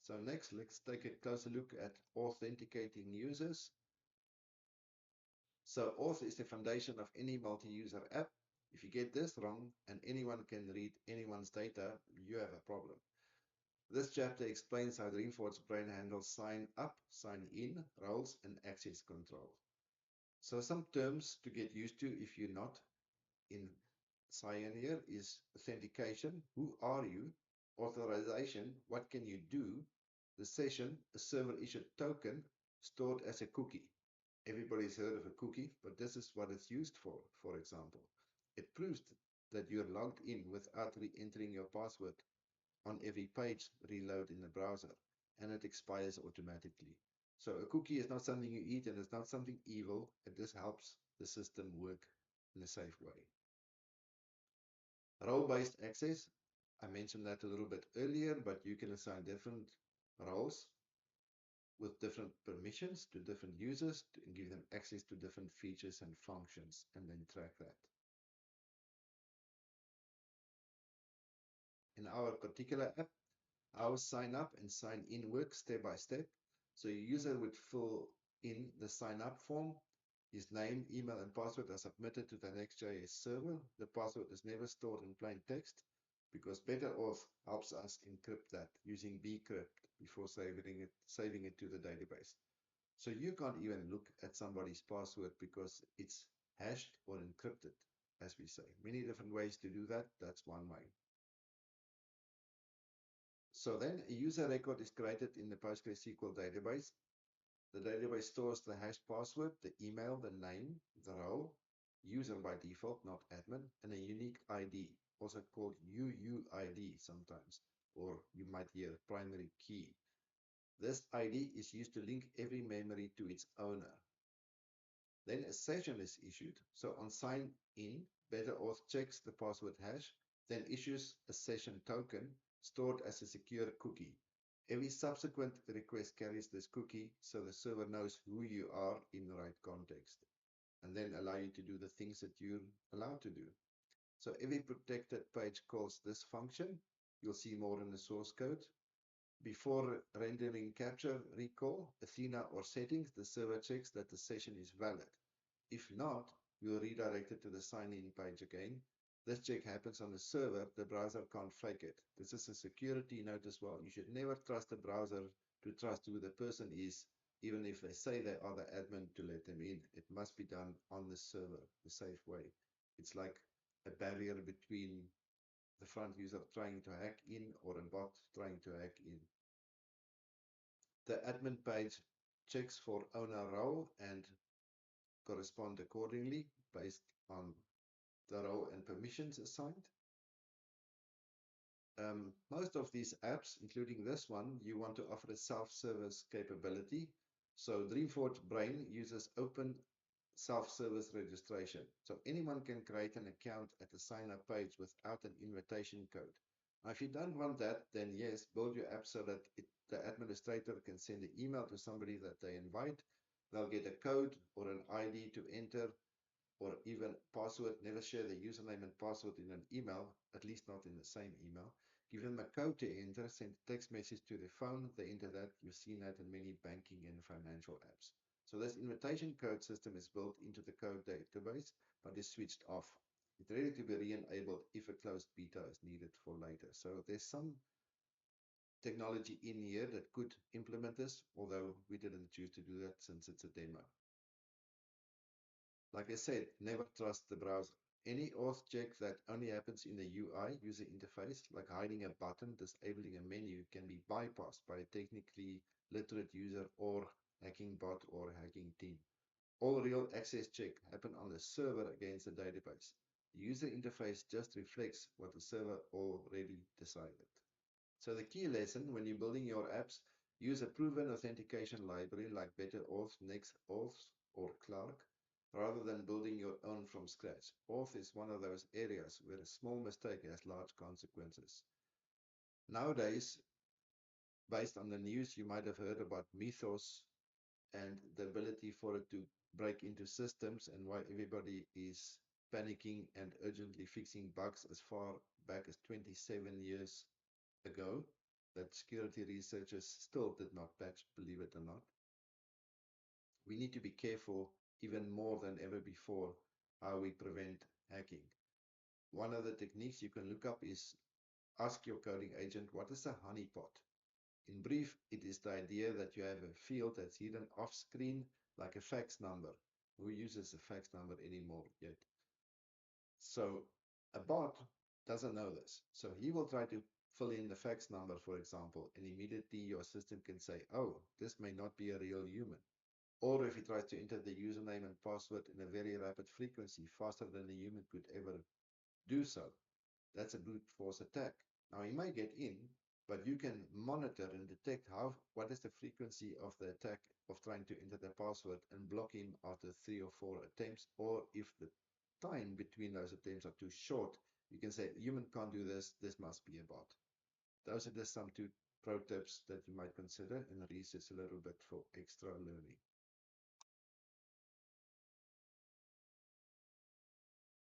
So next, let's take a closer look at authenticating users. So auth is the foundation of any multi-user app. If you get this wrong and anyone can read anyone's data, you have a problem. This chapter explains how Dreamforce Brain handles sign up, sign in, roles, and access control. So some terms to get used to if you're not in Pioneer is authentication, who are you? Authorization, what can you do? The session, a server issued token stored as a cookie. Everybody's heard of a cookie, but this is what it's used for example. It proves that you're logged in without re-entering your password on every page reload in the browser, and it expires automatically. So a cookie is not something you eat, and it's not something evil. It just helps the system work in a safe way. Role-based access, I mentioned that a little bit earlier, but you can assign different roles with different permissions to different users and give them access to different features and functions, and then track that. In our particular app, our sign up and sign in work step by step. So your user would fill in the sign up form. His name, email, and password are submitted to the Next.js server. The password is never stored in plain text because BetterAuth helps us encrypt that using bcrypt before saving it to the database. So you can't even look at somebody's password because it's hashed or encrypted, as we say. Many different ways to do that. That's one way. So then a user record is created in the PostgreSQL database. The database stores the hash password, the email, the name, the role, user by default, not admin, and a unique ID, also called UUID sometimes, or you might hear primary key. This ID is used to link every memory to its owner. Then a session is issued. So on sign in, BetterAuth checks the password hash, then issues a session token stored as a secure cookie. Every subsequent request carries this cookie so the server knows who you are in the right context and then allow you to do the things that you're allowed to do. So every protected page calls this function. You'll see more in the source code. Before rendering capture recall, Athena, or settings, the server checks that the session is valid. If not, you'll redirect it to the sign-in page again. This check happens on the server. The browser can't fake it. This is a security note as well. You should never trust the browser to trust who the person is, even if they say they are the admin to let them in. It must be done on the server, the safe way. It's like a barrier between the front user trying to hack in or a bot trying to hack in. The admin page checks for owner role and correspond accordingly based on the role and permissions assigned. Most of these apps, including this one, you want to offer a self-service capability. So Dreamforce Brain uses open self-service registration. So anyone can create an account at the sign-up page without an invitation code. Now, if you don't want that, then yes, build your app so that the administrator can send an email to somebody that they invite. They'll get a code or an ID to enter or even password. Never share the username and password in an email, at least not in the same email. Give them a code to enter, send a text message to their phone, they enter that. You've seen that in many banking and financial apps. So this invitation code system is built into the code database, but is switched off. It's ready to be re-enabled if a closed beta is needed for later. So there's some technology in here that could implement this, although we didn't choose to do that since it's a demo. Like I said, never trust the browser. Any auth check that only happens in the UI user interface, like hiding a button, disabling a menu, can be bypassed by a technically literate user or hacking bot or hacking team. All real access check happen on the server against the database. The user interface just reflects what the server already decided. So the key lesson when you're building your apps, use a proven authentication library like BetterAuth, NextAuth, or Clark, rather than building your own from scratch. Auth is one of those areas where a small mistake has large consequences. Nowadays, based on the news, you might have heard about Mythos and the ability for it to break into systems and why everybody is panicking and urgently fixing bugs as far back as 27 years ago. that security researchers still did not patch, believe it or not. We need to be careful even more than ever before how we prevent hacking. One of the techniques you can look up is ask your coding agent, what is a honeypot? In brief, it is the idea that you have a field that's hidden off screen, like a fax number. Who uses a fax number anymore yet? So a bot doesn't know this. So he will try to fill in the fax number, for example, and immediately your system can say, oh, this may not be a real human. Or if he tries to enter the username and password in a very rapid frequency, faster than a human could ever do so, that's a brute force attack. Now he may get in, but you can monitor and detect what is the frequency of the attack of trying to enter the password and block him after 3 or 4 attempts, or if the time between those attempts are too short, you can say human can't do this, this must be a bot. Those are just some 2 pro tips that you might consider and research a little bit for extra learning.